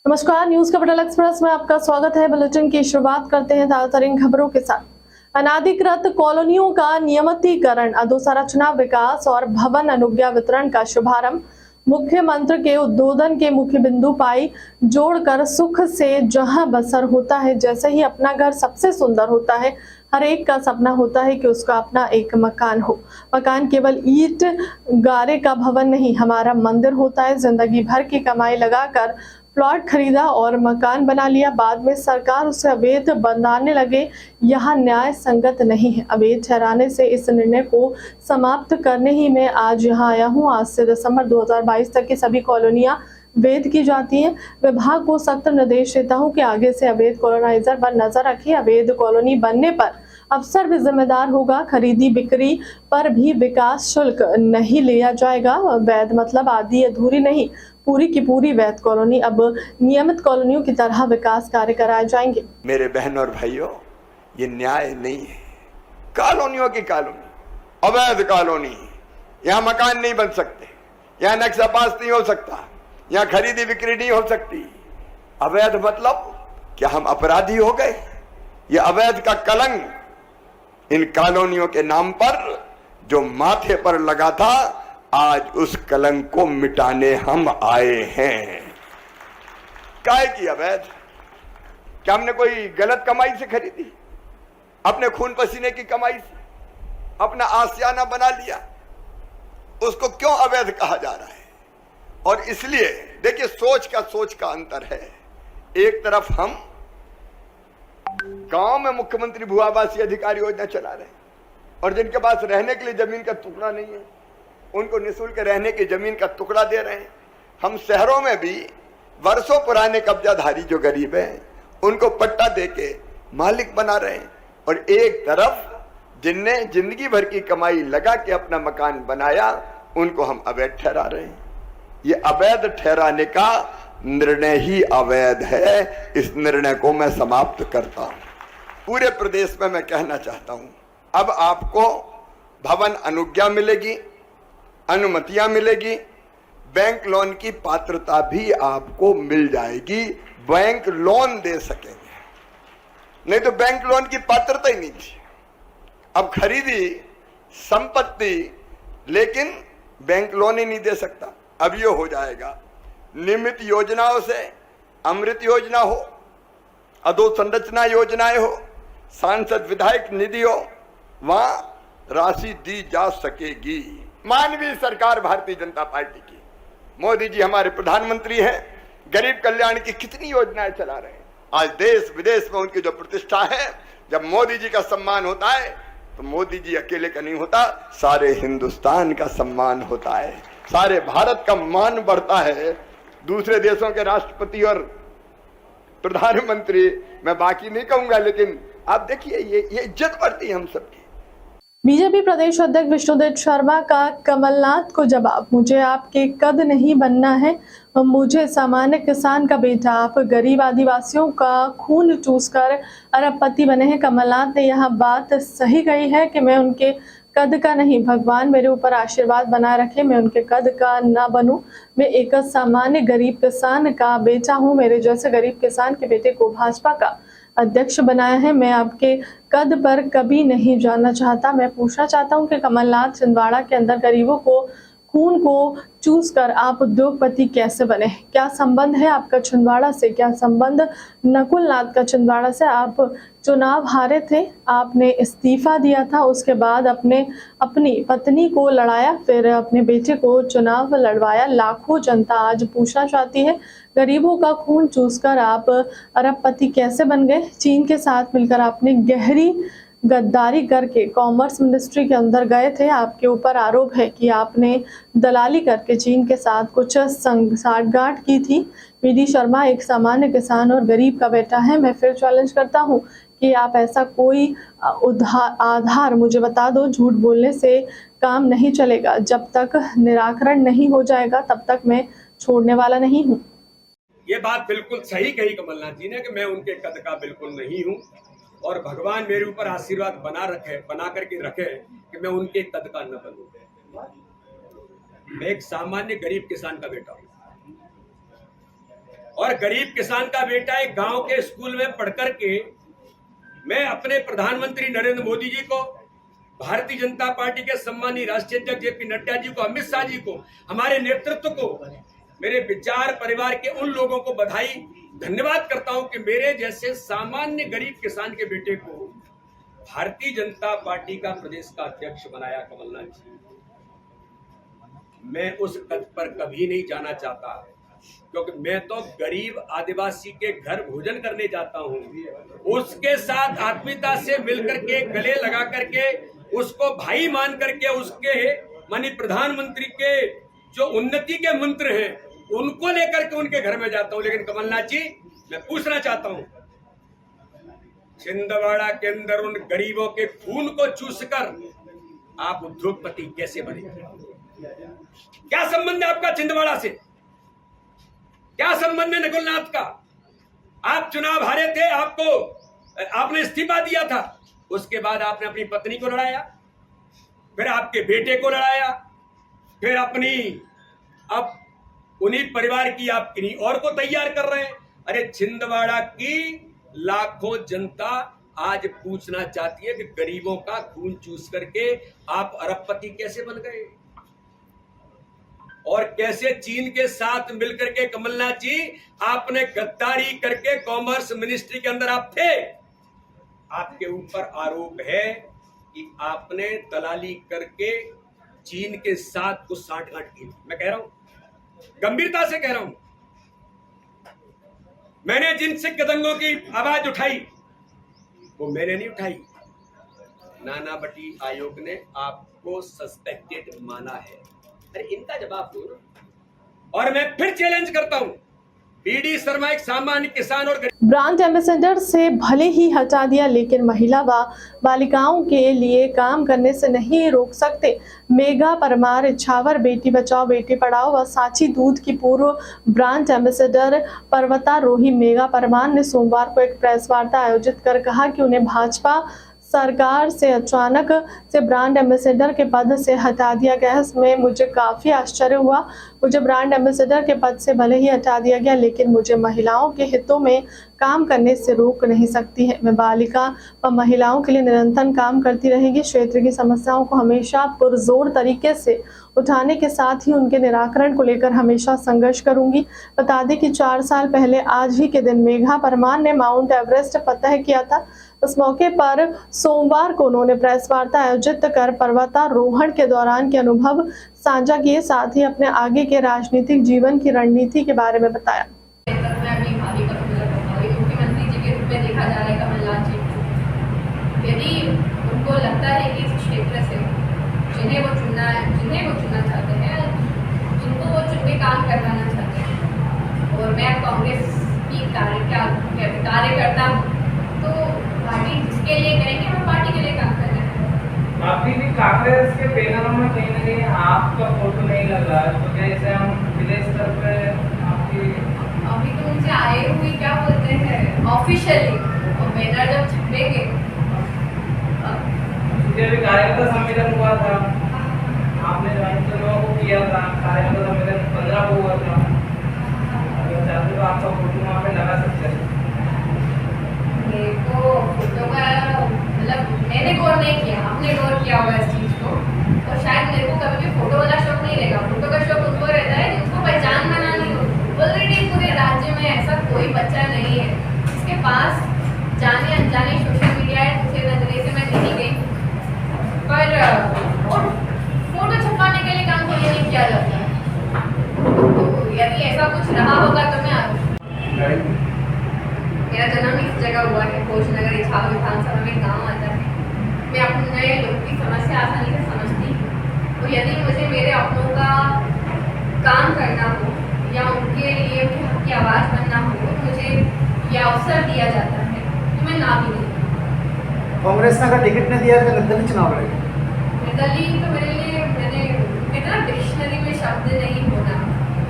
नमस्कार, news capital express में आपका स्वागत है। बुलेटिन की शुरुआत करते हैं ताज़ा खबरों के साथ। अनाधिकृत कॉलोनियों का नियमितीकरण, अधोसंरचना विकास और भवन अनुज्ञा वितरण का शुभारंभ। मुख्यमंत्री के उद्बोधन के मुख्य बिंदु पाई जोड़कर सुख से जहां बसर होता है, जैसे ही अपना घर सबसे सुंदर होता है, हर एक का सपना होता है कि उसका अपना एक मकान हो। मकान केवल ईंट गारे का भवन नहीं, हमारा मंदिर होता है। जिंदगी भर की कमाई लगाकर प्लॉट खरीदा और मकान बना लिया, बाद में सरकार उसे अवैध बनाने लगे। यह न्याय संगत नहीं है। अवैध ठहराने से इस निर्णय को समाप्त करने ही मैं आज यहाँ आया हूँ। आज से दिसंबर 2022 तक की सभी कॉलोनियां वैध की जाती हैं। विभाग को सख्त निर्देश देता हूँ कि आगे से अवैध कॉलोनाइजर पर नजर रखें। अवैध कॉलोनी बनने पर अफसर भी जिम्मेदार होगा। खरीदी बिक्री पर भी विकास शुल्क नहीं लिया जाएगा। वैध मतलब आधी अधूरी नहीं, पूरी की पूरी वैध कॉलोनी अब नियमित कॉलोनियों की तरह विकास कार्य कराए जाएंगे। मेरे बहन और भाइयों, ये न्याय नहीं है। कॉलोनियों की कॉलोनी, अवैध कॉलोनी, यहाँ मकान नहीं बन सकते, यहाँ नक्शा पास नहीं हो सकता, यहाँ खरीदी बिक्री नहीं हो सकती। अवैध मतलब क्या हम अपराधी हो गए? ये अवैध का कलंक इन कॉलोनियों के नाम पर जो माथे पर लगा था, आज उस कलंक को मिटाने हम आए हैं। काहे की अवैध? क्या हमने कोई गलत कमाई से खरीदी? अपने खून पसीने की कमाई से अपना आशियाना बना लिया? उसको क्यों अवैध कहा जा रहा है? और इसलिए देखिए, सोच का अंतर है। एक तरफ हम गांव में मुख्यमंत्री भू आवासीय अधिकार योजना चला रहे हैं और जिनके पास रहने के लिए जमीन का टुकड़ा नहीं है, उनको निःशुल्क रहने की जमीन का टुकड़ा दे रहे हैं। हम शहरों में भी वर्षों पुराने कब्जाधारी जो गरीब हैं, उनको पट्टा देके मालिक बना रहे हैं। और एक तरफ जिनने जिंदगी भर की कमाई लगा के अपना मकान बनाया, उनको हम अवैध ठहरा रहे हैं। ये अवैध ठहराने का निर्णय ही अवैध है। इस निर्णय को मैं समाप्त करता हूं। पूरे प्रदेश में मैं कहना चाहता हूं, अब आपको भवन अनुज्ञा मिलेगी, अनुमतियां मिलेगी, बैंक लोन की पात्रता भी आपको मिल जाएगी। बैंक लोन दे सकेंगे, नहीं तो बैंक लोन की पात्रता ही नहीं थी। अब खरीदी संपत्ति, लेकिन बैंक लोन ही नहीं दे सकता। अब ये हो जाएगा। नियमित योजनाओं से अमृत योजना हो, अधोसंरचना योजनाएं हो, सांसद विधायक निधि हो, वहां राशि दी जा सकेगी। मानवीय सरकार भारतीय जनता पार्टी की, मोदी जी हमारे प्रधानमंत्री हैं। गरीब कल्याण की कितनी योजनाएं चला रहे हैं। आज देश विदेश में उनकी जो प्रतिष्ठा है, जब मोदी जी का सम्मान होता है तो मोदी जी अकेले का नहीं होता, सारे हिंदुस्तान का सम्मान होता है, सारे भारत का मान बढ़ता है। दूसरे देशों के राष्ट्रपति और प्रधानमंत्री मैं बाकी नहीं कहूंगा, लेकिन आप देखिए ये इज्जत बढ़ती है हम सबकी। बीजेपी प्रदेश अध्यक्ष विष्णुदेव शर्मा का कमलनाथ को जवाब, मुझे आपके कद नहीं बनना है, मुझे सामान्य किसान का बेटा, आप गरीब आदिवासियों का खून चूसकर अरबपति बने हैं। कमलनाथ ने यह बात सही कही है कि मैं उनके कद का नहीं, भगवान मेरे ऊपर आशीर्वाद बनाए रखे, मैं उनके कद का ना बनूं। मैं एक सामान्य गरीब किसान का बेटा हूं। मेरे जैसे गरीब किसान के बेटे को भाजपा का अध्यक्ष बनाया है। मैं आपके कद पर कभी नहीं जानना चाहता। मैं पूछना चाहता हूं कि कमलनाथ, छिंदवाड़ा के अंदर गरीबों को खून को चूस कर आप उद्योगपति कैसे बने? क्या संबंध है आपका छिंदवाड़ा से? क्या संबंध नकुल नाथ का छिंदवाड़ा से? आप चुनाव हारे थे, आपने इस्तीफा दिया था, उसके बाद अपनी पत्नी को लड़ाया, फिर अपने बेटे को चुनाव लड़वाया। लाखों जनता आज पूछना चाहती है, गरीबों का खून चूसकर आप अरबपति कैसे बन गए? चीन के साथ मिलकर आपने गहरी गद्दारी करके कॉमर्स मिनिस्ट्री के अंदर गए थे। आपके ऊपर आरोप है कि आपने दलाली करके चीन के साथ कुछ सांठगांठ की थी। वी.डी. शर्मा एक सामान्य किसान और गरीब का बेटा है। मैं फिर चैलेंज करता हूं कि आप ऐसा कोई आधार मुझे बता दो। झूठ बोलने से काम नहीं चलेगा। जब तक निराकरण नहीं हो जाएगा तब तक मैं छोड़ने वाला नहीं हूँ। ये बात बिल्कुल सही कही कमलनाथ जी ने कि मैं उनके कद का बिल्कुल नहीं हूँ और भगवान मेरे ऊपर आशीर्वाद बना करके रखे कि मैं उनके कद का न बनूं। मैं एक सामान्य गरीब किसान का बेटा हूँ। और गरीब किसान का बेटा एक गांव के स्कूल में पढ़ करके मैं अपने प्रधानमंत्री नरेंद्र मोदी जी को, भारतीय जनता पार्टी के सम्मानीय राष्ट्रीय अध्यक्ष जेपी नड्डा जी को, अमित शाह जी को, हमारे नेतृत्व को, मेरे विचार परिवार के उन लोगों को बधाई धन्यवाद करता हूं कि मेरे जैसे सामान्य गरीब किसान के बेटे को भारतीय जनता पार्टी का प्रदेश का अध्यक्ष बनाया कमलनाथ जी। मैं उस पद पर कभी नहीं जाना चाहता, क्योंकि मैं तो गरीब आदिवासी के घर भोजन करने जाता हूं, उसके साथ आत्मीयता से मिलकर के, गले लगा करके, उसको भाई मान करके, उसके माननीय प्रधानमंत्री के जो उन्नति के मंत्र हैं उनको लेकर के उनके घर में जाता हूं। लेकिन कमलनाथ जी, मैं पूछना चाहता हूं, छिंदवाड़ा के अंदर उन गरीबों के खून को चूसकर आप उद्योगपति कैसे बने? क्या संबंध है आपका छिंदवाड़ा से? क्या संबंध है नकुलनाथ का? आप चुनाव हारे थे, आपने इस्तीफा दिया था, उसके बाद आपने अपनी पत्नी को लड़ाया, फिर आपके बेटे को लड़ाया, फिर अब उन्हीं परिवार की आप किन्हीं और को तैयार कर रहे हैं। अरे छिंदवाड़ा की लाखों जनता आज पूछना चाहती है कि गरीबों का खून चूस करके आप अरबपति कैसे बन गए, और कैसे चीन के साथ मिलकर के कमलनाथ जी आपने गद्दारी करके कॉमर्स मिनिस्ट्री के अंदर आप थे। आपके ऊपर आरोप है कि आपने दलाली करके चीन के साथ कुछ साठगांठ की। मैं कह रहा हूं, गंभीरता से कह रहा हूं, मैंने जिन सिख दंगों की आवाज उठाई वो मैंने नहीं उठाई, नानावटी आयोग ने आपको सस्पेक्टेड माना है। अरे इनका जवाब दो ना। और मैं फिर चैलेंज करता हूं, बीडी शर्मा एक सामान्य किसान और ब्रांड एम्बेसडर से भले ही हटा दिया, लेकिन महिला व बालिकाओं के लिए काम करने से नहीं रोक सकते। मेघा परमार इछावर बेटी बचाओ बेटी पढ़ाओ व सांची दूध की पूर्व ब्रांड एम्बेसडर पर्वतारोही मेघा परमार ने सोमवार को एक प्रेस वार्ता आयोजित कर कहा कि उन्हें भाजपा सरकार से अचानक से ब्रांड एम्बेसडर के पद से हटा दिया गया। इसमें मुझे काफ़ी आश्चर्य हुआ। मुझे ब्रांड एम्बेसडर के पद से भले ही हटा दिया गया, लेकिन मुझे महिलाओं के हितों में काम करने से रोक नहीं सकती है। मैं बालिका व महिलाओं के लिए निरंतर काम करती रहेगी। क्षेत्र की समस्याओं को हमेशा पुरजोर तरीके से उठाने के साथ ही उनके निराकरण को लेकर हमेशा संघर्ष करूंगी। बता दें कि 4 साल पहले आज ही के दिन मेघा परमार ने माउंट एवरेस्ट फतह किया था। उस मौके पर सोमवार को उन्होंने प्रेस वार्ता आयोजित कर पर्वतारोहण के दौरान के अनुभव साझा किए, साथ ही अपने आगे के राजनीतिक जीवन की रणनीति के बारे में बताया। मुख्यमंत्री जी के रूप में देखा जा रहा है कमलनाथ जी। यदि उनको लगता है कि इस क्षेत्र से जिन्हें वो चुनना चाहते हैं, जिनको वो चुन के काम करवाना चाहते हैं, और मैं कांग्रेस की कार्यकर्ता हूँ, तो पार्टी जिसके लिए करेंगे हम पार्टी के लिए काम कर रहे हैं। अभी भी कांग्रेस के बैनरों में कहीं ना कहीं आपका फोटो नहीं लग रहा है, तो जैसे हम जिले स्तर पे आपकी अभी तो उनसे आए हुए क्या बोलते हैं ऑफिशियली, और बैनर जब छपेंगे। भी कार्यकर्ता सम्मेलन हुआ था, आपने ज्वाइन को किया था, कार्यकर्ता सम्मेलन 15 को हुआ था, अगर चाहते तो आपका फोटो वहाँ पे लगा सकते हैं। तो फोटो का मतलब मैंने गौर नहीं किया, आपने गौर किया होगा इस चीज़ को, और शायद मेरे को कभी भी फोटो वाला शौक नहीं रहेगा। फोटो का शौक उनको रहता है जिसको पहचान बनानी हो। ऑलरेडी पूरे राज्य में ऐसा कोई बच्चा नहीं है जिसके पास जाने अनजाने सोशल मीडिया है, दूसरे नजरिए से मैं नहीं गई, पर फोटो छुपाने के लिए काम तो ये नहीं किया जाता है। तो यदि ऐसा कुछ रहा होगा तो मैं मेरा जन्म इस जगह हुआ है, भोजनगर इछावर विधानसभा में गांव आता है। मैं अपने लोगों की समस्या आसानी से समझती हूँ, तो यदि मुझे मेरे अपनों का काम करना हो या उनके लिए उनके हक की आवाज़ बनना हो, तो मुझे यह अवसर दिया जाता है, तो मैं ना भी नहीं। कांग्रेस ने अगर टिकट नहीं दिया तो निर्दलीय चुनाव लड़ेगा। निर्दलीय तो मेरे लिए, मैंने कितना डिक्शनरी में शब्द नहीं होना,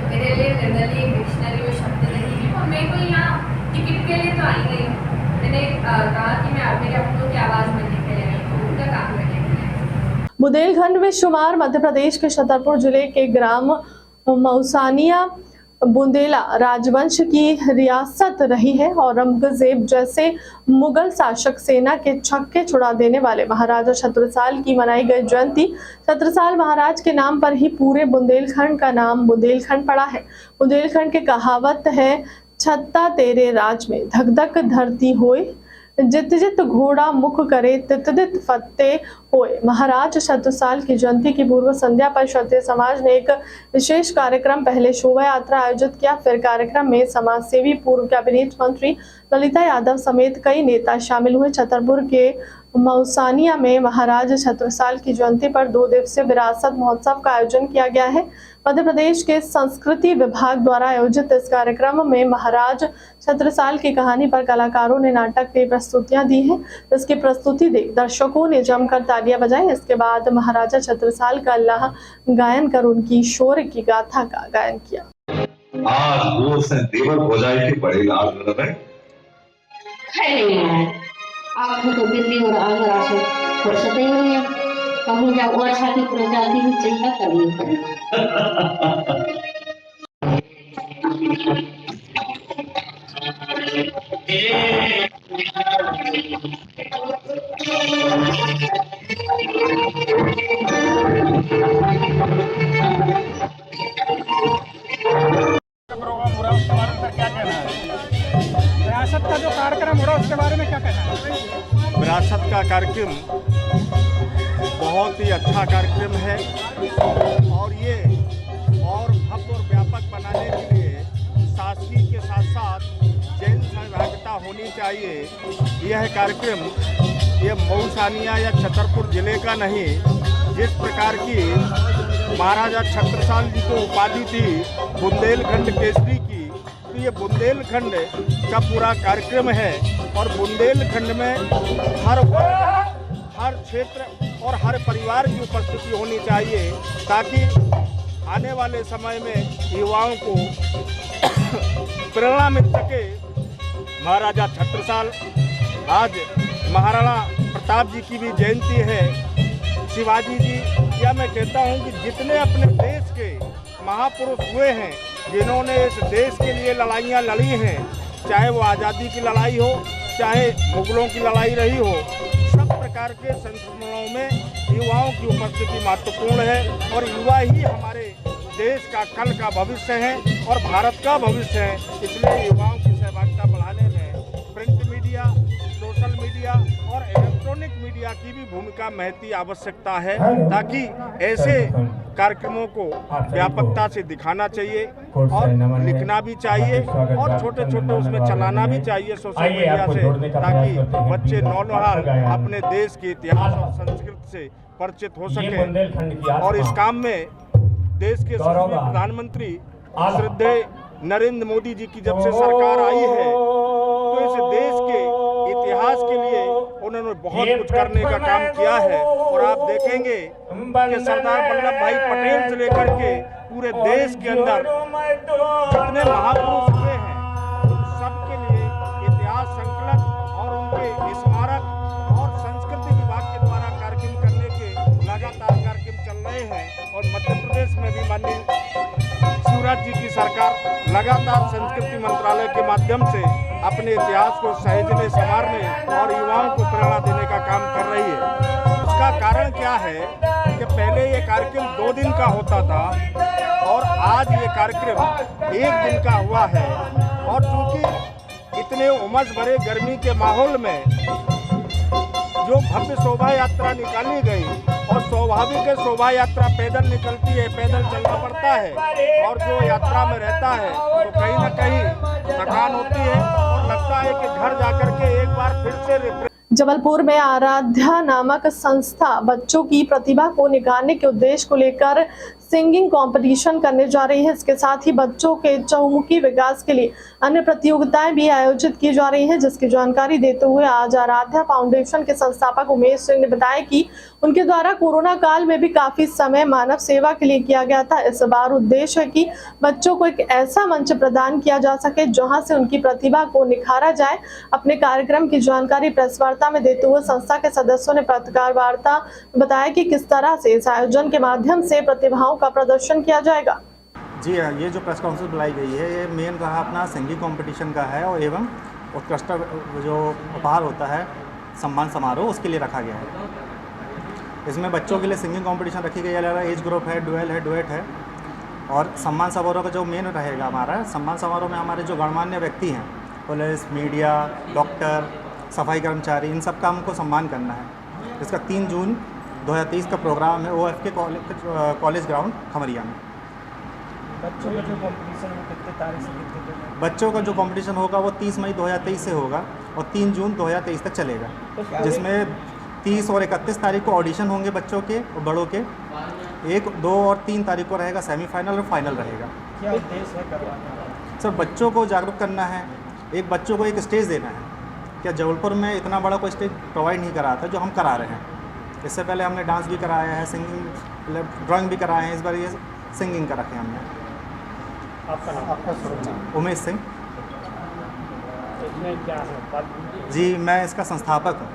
मेरे लिए निर्दलीय डिक्शनरी में शब्द नहीं है। और मैं कोई यहाँ टिकट के लिए तो आई नहीं हूँ। मैंने कहा कि मैं मेरे अपनों की आवाज़ बनने के लिए आई हूँ, उनका काम करने के लिए। बुंदेलखंड में शुमार मध्य प्रदेश के छतरपुर जिले के ग्राम मौसानिया बुंदेला राजवंश की रियासत रही है। औरंगजेब जैसे मुगल शासक सेना के छक्के छुड़ा देने वाले महाराजा छत्रसाल की मनाई गई जयंती। छत्रसाल महाराज के नाम पर ही पूरे बुंदेलखंड का नाम बुंदेलखंड पड़ा है। बुंदेलखंड की कहावत है, छत्ता तेरे राज में धक धक धरती होए, जित जित घोड़ा मुख करे तित तित फत्ते होए। महाराज छत्रसाल की जयंती की पूर्व संध्या पर क्षत्रिय समाज ने एक विशेष कार्यक्रम, पहले शोभा यात्रा आयोजित किया। फिर कार्यक्रम में समाज सेवी पूर्व कैबिनेट मंत्री ललिता यादव समेत कई नेता शामिल हुए। छतरपुर के मौसानिया में महाराज छत्रसाल की जयंती पर 2 दिवसीय विरासत महोत्सव का आयोजन किया गया है। मध्य प्रदेश के संस्कृति विभाग द्वारा आयोजित इस कार्यक्रम में महाराज छत्रसाल की कहानी पर कलाकारों ने नाटक की प्रस्तुतियां दी हैं। इसकी प्रस्तुति देख दर्शकों ने जमकर तालियां बजाई। इसके बाद महाराजा छत्रसाल का अल्लाह गायन कर उनकी शौर्य की गाथा का गायन किया। आज वो देवर हो जाए कि बड़े लाभ रहे। आपको तो दिल्ली और आगरा से फुर्सत ही नहीं है, कहीं जाओ अच्छा की प्रजाति की चिंता करनी पड़े। विरासत का जो कार्यक्रम हो रहा है उसके बारे में क्या कहना है? विरासत का कार्यक्रम बहुत ही अच्छा कार्यक्रम है और ये और भव्य और व्यापक बनाने के लिए शासकीय के साथ साथ जैन सहभागिता होनी चाहिए। यह कार्यक्रम ये मऊसानिया या छतरपुर जिले का नहीं, जिस प्रकार की महाराजा छत्रसाल जी को उपाधि थी बुंदेलखंड केसरी की, तो ये बुंदेलखंड का पूरा कार्यक्रम है और बुंदेलखंड में हर वर्ग, हर क्षेत्र और हर परिवार की उपस्थिति होनी चाहिए ताकि आने वाले समय में युवाओं को प्रेरणा मिल सके। महाराजा छत्रसाल, आज महाराणा प्रताप जी की भी जयंती है, शिवाजी जी, या मैं कहता हूँ कि जितने अपने देश के महापुरुष हुए हैं, जिन्होंने इस देश के लिए लड़ाइयाँ लड़ी हैं, चाहे वो आज़ादी की लड़ाई हो, चाहे मुगलों की लड़ाई रही हो, सब प्रकार के संस्मरणों में युवाओं की उपस्थिति महत्वपूर्ण है और युवा ही हमारे देश का कल का भविष्य है और भारत का भविष्य है। इसलिए युवाओं की सहभागिता बढ़ाने में प्रिंट मीडिया, सोशल मीडिया और इलेक्ट्रॉनिक मीडिया की भी भूमिका महती आवश्यकता है ताकि ऐसे कार्यक्रमों को व्यापकता से दिखाना चाहिए और लिखना भी चाहिए और छोटे छोटे उसमें चलाना भी चाहिए सोशल मीडिया से, ताकि बच्चे नौनिहाल अपने देश के इतिहास और संस्कृति से परिचित हो सके। और इस काम में देश के प्रधानमंत्री श्रद्धेय नरेंद्र मोदी जी की जब से सरकार आई है तो इस देश के इतिहास के लिए उन्होंने बहुत कुछ करने का काम किया है और आप देखेंगे कि सरदार वल्लभ भाई पटेल से लेकर के पूरे देश के अंदर जितने महापुरुष हुए हैं सबके लिए इतिहास संकलन और उनके स्मारक और संस्कृति विभाग के द्वारा कार्यक्रम करने के लगातार कार्यक्रम चल रहे हैं और मध्य प्रदेश में भी माननीय शिवराज जी की सरकार लगातार संस्कृति मंत्रालय के माध्यम से अपने इतिहास को सहेजने, संवारने और युवाओं को प्रेरणा देने का काम कर रही है। उसका कारण क्या है कि पहले ये कार्यक्रम 2 दिन का होता था और आज ये कार्यक्रम 1 दिन का हुआ है और चूंकि इतने उमस भरे गर्मी के माहौल में जो भव्य शोभा यात्रा निकाली गई और स्वाभाविक है शोभा यात्रा पैदल निकलती है, पैदल चलना पड़ता है और जो यात्रा में रहता है तो कहीं ना कहीं थकान होती है और लगता है कि घर जाकर के एक बार फिर से। जबलपुर में आराध्या नामक संस्था बच्चों की प्रतिभा को निखारने के उद्देश्य को लेकर सिंगिंग कंपटीशन करने जा रही है। इसके साथ ही बच्चों के चहुमुखी विकास के लिए अन्य प्रतियोगिताएं भी आयोजित की जा रही हैं, जिसकी जानकारी देते हुए आज आराध्या फाउंडेशन के संस्थापक उमेश सिंह ने बताया कि उनके द्वारा कोरोना काल में भी काफी समय मानव सेवा के लिए किया गया था। इस बार उद्देश्य है कि बच्चों को एक ऐसा मंच प्रदान किया जा सके जहां से उनकी प्रतिभा को निखारा जाए। अपने कार्यक्रम की जानकारी प्रेस वार्ता में देते हुए संस्था के सदस्यों ने पत्रकार वार्ता बताया कि किस तरह से इस आयोजन के माध्यम से प्रतिभाओं का प्रदर्शन किया जाएगा। जी हाँ, ये जो प्रेस कॉन्फ्रेंस बुलाई गई है ये मेन रहा अपना सिंगिंग कंपटीशन का है और एवं उत्कृष्ट जो उपहार होता है सम्मान समारोह उसके लिए रखा गया है। इसमें बच्चों के लिए सिंगिंग कंपटीशन रखी गई है, अलग एज ग्रुप है, डुएट है। और सम्मान समारोह का जो मेन रहेगा हमारा, सम्मान समारोह में हमारे जो गणमान्य व्यक्ति हैं, पुलिस, मीडिया, डॉक्टर, सफाई कर्मचारी, इन सब का हमको सम्मान करना है। इसका 3 जून 2023 का प्रोग्राम है OFK कॉलेज ग्राउंड खमरिया में। बच्चों का जो कंपटीशन है कितने तारीख से कितने तक? बच्चों का जो कंपटीशन होगा वो 30 मई 2023 से होगा और 3 जून 2023 तक चलेगा, जिसमें 30 और 31 तारीख को ऑडिशन होंगे बच्चों के और बड़ों के। 1, 2 और 3 तारीख को रहेगा सेमीफाइनल और फाइनल रहेगा। क्या उद्देश्य है करवाना? सर बच्चों को जागरूक करना है, एक बच्चों को एक स्टेज देना है। क्या जबलपुर में इतना बड़ा कोई स्टेज प्रोवाइड नहीं करा था जो हम करा रहे हैं। इससे पहले हमने डांस भी कराया है, सिंगिंग, ड्राइंग भी कराए हैं, इस बार ये सिंगिंग का रखे हमने। आपका नाम? आपका शुरू नाम? उमेश सिंह। इसमें क्या है? जी मैं इसका संस्थापक हूँ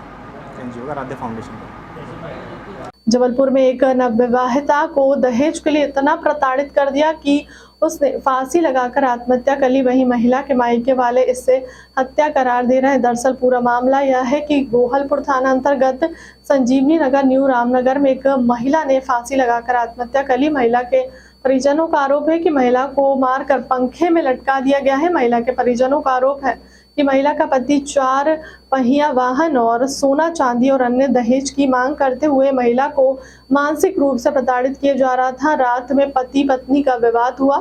NGO का राधे फाउंडेशन का। जबलपुर में एक नवविवाहिता को दहेज के लिए इतना प्रताड़ित कर दिया कि उसने फांसी लगाकर आत्महत्या कर ली। वहीं महिला के मायके वाले इससे हत्या करार दे रहे हैं। दरअसल पूरा मामला यह है कि गोहलपुर थाना अंतर्गत संजीवनी नगर न्यू रामनगर में एक महिला ने फांसी लगाकर आत्महत्या कर ली। महिला के परिजनों का आरोप है कि महिला को मारकर पंखे में लटका दिया गया है। महिला के परिजनों का आरोप है कि महिला का पति 4 पहिया वाहन और सोना चांदी और अन्य दहेज की मांग करते हुए महिला को मानसिक रूप से प्रताड़ित किया जा रहा था। रात में पति पत्नी का विवाद हुआ।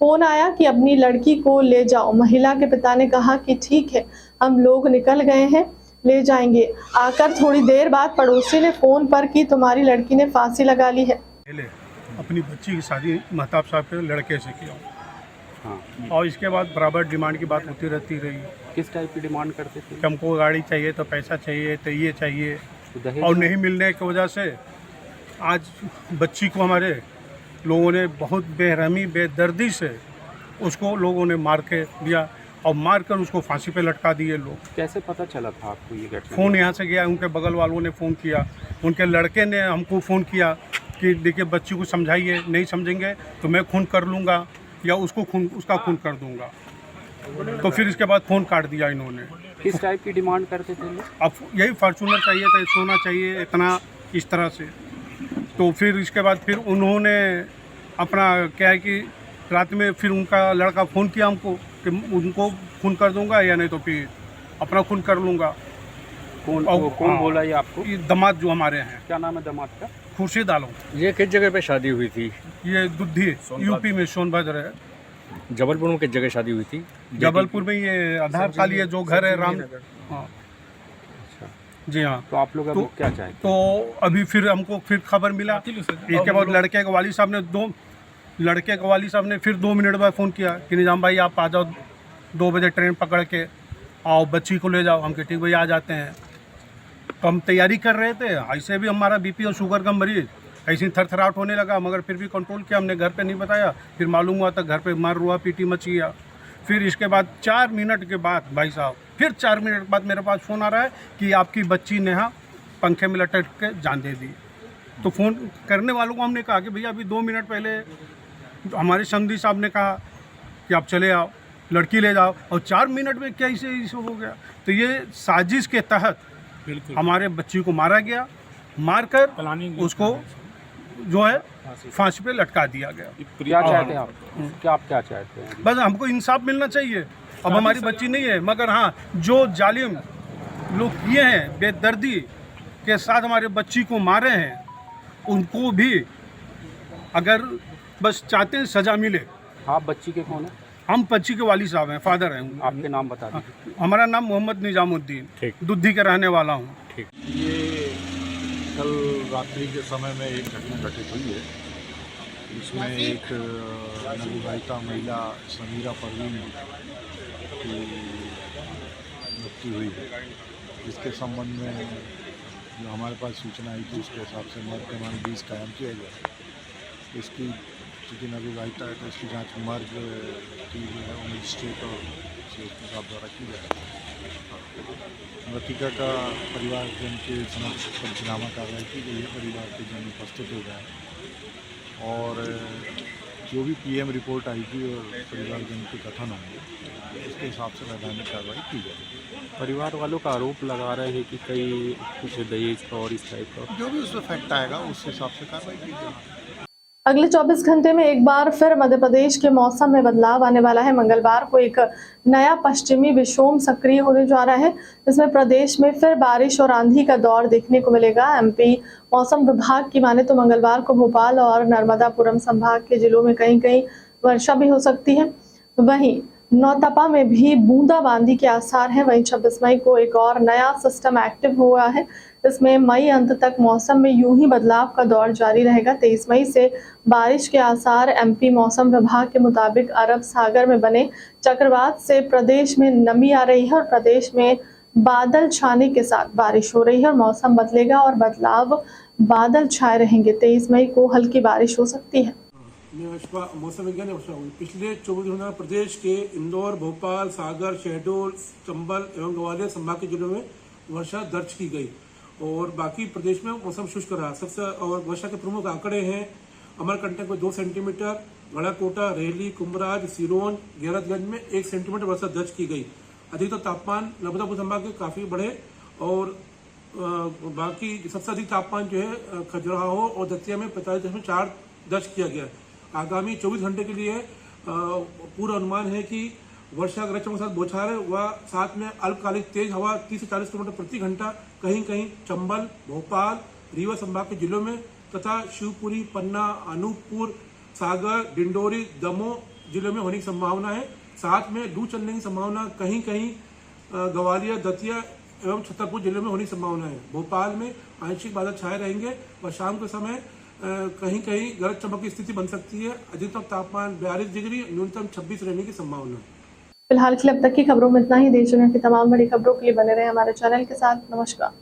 फोन आया कि अपनी लड़की को ले जाओ। महिला के पिता ने कहा कि ठीक है, हम लोग निकल गए हैं, ले जाएंगे। आकर थोड़ी देर बाद पड़ोसी ने फोन पर कि तुम्हारी लड़की ने फांसी लगा ली है। पहले अपनी बच्ची की शादी महताब साहब के लड़के से किया। हाँ। और इसके बाद बराबर डिमांड की बात होती रहती रही। किस टाइप की डिमांड करते थे? कि हमको गाड़ी चाहिए तो पैसा चाहिए तो ये चाहिए, दहेज और नहीं मिलने की वजह से आज बच्ची को हमारे लोगों ने बहुत बेरहमी बेदर्दी से उसको लोगों ने मार के दिया और मार कर उसको फांसी पे लटका दिए लोग। कैसे पता चला था आपको ये घटना? फ़ोन यहाँ से गया, उनके बगल वालों ने फ़ोन किया, उनके लड़के ने हमको फ़ोन किया कि देखिए बच्ची को समझाइए, नहीं समझेंगे तो मैं खून कर लूँगा या उसका खून कर दूँगा। तो फिर इसके बाद फ़ोन काट दिया इन्होंने। किस टाइप की डिमांड करते थे लोग? अब यही फॉर्चूनर चाहिए था, सोना चाहिए इतना, इस तरह से। तो फिर इसके बाद फिर उन्होंने अपना क्या है कि रात में फिर उनका लड़का फ़ोन किया हमको कि उनको खून कर दूंगा या नहीं तो फिर अपना खून कर लूँगा। कौन बोला ये आपको? ये दामाद जो हमारे हैं। क्या नाम है दामाद का? खुर्शीद आलम। ये किस जगह पे शादी हुई थी? ये दुद्धि यूपी में सोनभद्र है। जबलपुर में किस जगह शादी हुई थी? जबलपुर में ये आधार साल ये जो घर है राम। हाँ जी हाँ। तो आप लोग अभी क्या चाहते? तो अभी फिर हमको फिर खबर मिला। इसके बाद लड़के के वाली साहब ने फिर 2 मिनट बाद फ़ोन किया कि निजाम भाई आप आ जाओ, 2 बजे ट्रेन पकड़ के आओ, बच्ची को ले जाओ। हम कहे ठीक भैया आ जाते हैं। तो हम तैयारी कर रहे थे, ऐसे भी हमारा BP और शुगर का मरीज ऐसे ही थरथराहट होने लगा, मगर फिर भी कंट्रोल किया हमने, घर पे नहीं बताया। फिर मालूम हुआ तो घर पे मार रुआ पीटी मच गया। फिर इसके बाद 4 मिनट के बाद भाई साहब फिर 4 मिनट बाद मेरे पास फ़ोन आ रहा है कि आपकी बच्ची नेहा पंखे में लटक के जान दे दी। तो फ़ोन करने वालों को हमने कहा कि भैया अभी 2 मिनट पहले हमारे संगदी साहब ने कहा कि आप चले आओ, लड़की ले जाओ, और 4 मिनट में क्या इसे हो गया। तो ये साजिश के तहत हमारे बच्ची को मारा गया, मारकर उसको जो है फांसी पे लटका दिया गया। क्या चाहते हैं आप? आप क्या चाहते हैं? बस हमको इंसाफ मिलना चाहिए। अब हमारी बच्ची नहीं है, मगर हाँ जो जालिम लोग किए हैं, बेदर्दी के साथ हमारे बच्ची को मारे हैं, उनको भी अगर बस चाहते हैं सजा मिले। आप बच्ची के कौन है? हम बच्ची के वाली साहब हैं, फादर हैं। आपके नाम बता दीजिए। हमारा नाम मोहम्मद निजामुद्दीन, दुद्धि के रहने वाला हूँ। ये कल रात्रि के समय में एक घटना घटित हुई है। इसमें एक नवविवाहिता महिला समीरा परवीन की मृत्यु हुई है। इसके संबंध में जो हमारे पास सूचना आई थी उसके हिसाब से मर्ग क्रमांक 20 कायम किया गया। इसकी चूँकि नवविवाहिता है तो इसकी जाँच मर्ग की जो है मजिस्ट्रेट और साहब द्वारा की जाएगी। मृतिका का परिवार जन के समक्ष पंचनामा कार्रवाई की गई है। परिवार के जन उपस्थित हो गए और जो भी पीएम रिपोर्ट आएगी और परिवारजन के कथन होंगे उसके हिसाब से वैधानिक कार्रवाई की जाएगी। परिवार वालों का आरोप लगा रहे हैं कि कई कुछ दहेज का और इस टाइप का, जो भी उसमें फैक्ट आएगा उस हिसाब से कार्रवाई की जाएगी। अगले 24 घंटे में एक बार फिर मध्य प्रदेश के मौसम में बदलाव आने वाला है। मंगलवार को एक नया पश्चिमी विक्षोभ सक्रिय होने जा रहा है, जिसमें प्रदेश में फिर बारिश और आंधी का दौर देखने को मिलेगा। एमपी मौसम विभाग की माने तो मंगलवार को भोपाल और नर्मदापुरम संभाग के जिलों में कहीं कहीं वर्षा भी हो सकती है। वहीं नौतपा में भी बूंदाबांदी के आसार हैं। वहीं 26 मई को एक और नया सिस्टम एक्टिव हुआ है। इसमें मई अंत तक मौसम में यूं ही बदलाव का दौर जारी रहेगा। 23 मई से बारिश के आसार। एमपी मौसम विभाग के मुताबिक अरब सागर में बने चक्रवात से प्रदेश में नमी आ रही है और प्रदेश में बादल छाने के साथ बारिश हो रही है और मौसम बदलेगा और बदलाव बादल छाए रहेंगे। 23 मई को हल्की बारिश हो सकती है। मैं मौसम विज्ञान पिछले 24 घंटों में प्रदेश के इंदौर, भोपाल, सागर, शहडोल, चंबल एवं ग्वालियर संभाग के जिलों में वर्षा दर्ज की गई और बाकी प्रदेश में मौसम शुष्क रहा। सबसे और वर्षा के प्रमुख आंकड़े हैं अमरकंटक में 2 सेंटीमीटर, गढ़ाकोटा, रेली, कुंभराज, सिरोंज, गैरतगंज में 1 सेंटीमीटर वर्षा दर्ज की गई। अधिकतम तापमान नर्मदापुर संभाग के काफी बढ़े और बाकी सबसे अधिक तापमान जो है खजुराहो और दतिया में 45.4 दर्ज किया गया। आगामी 24 घंटे के लिए पूरा अनुमान है कि वर्षा गरज चमक के साथ बौछारें व साथ में अल्पकालिक तेज हवा 30 से 40 किलोमीटर प्रति घंटा कहीं कहीं चंबल, भोपाल, रीवा संभाग के जिलों में तथा शिवपुरी, पन्ना, अनूपपुर, सागर, डिंडोरी, दमोह जिलों में होने की संभावना है। साथ में लू चलने की संभावना कहीं कहीं ग्वालियर, दतिया एवं छतरपुर जिलों में होने की संभावना है। भोपाल में आंशिक बादल छाए रहेंगे और शाम के समय कहीं कहीं गरज चमक की स्थिति बन सकती है। अधिकतम तापमान 42 डिग्री, न्यूनतम 26 रहने की संभावना है। फिलहाल के लिए अब तक की खबरों में इतना ही। देश दुनिया की तमाम बड़ी खबरों के लिए बने रहे हमारे चैनल के साथ। नमस्कार।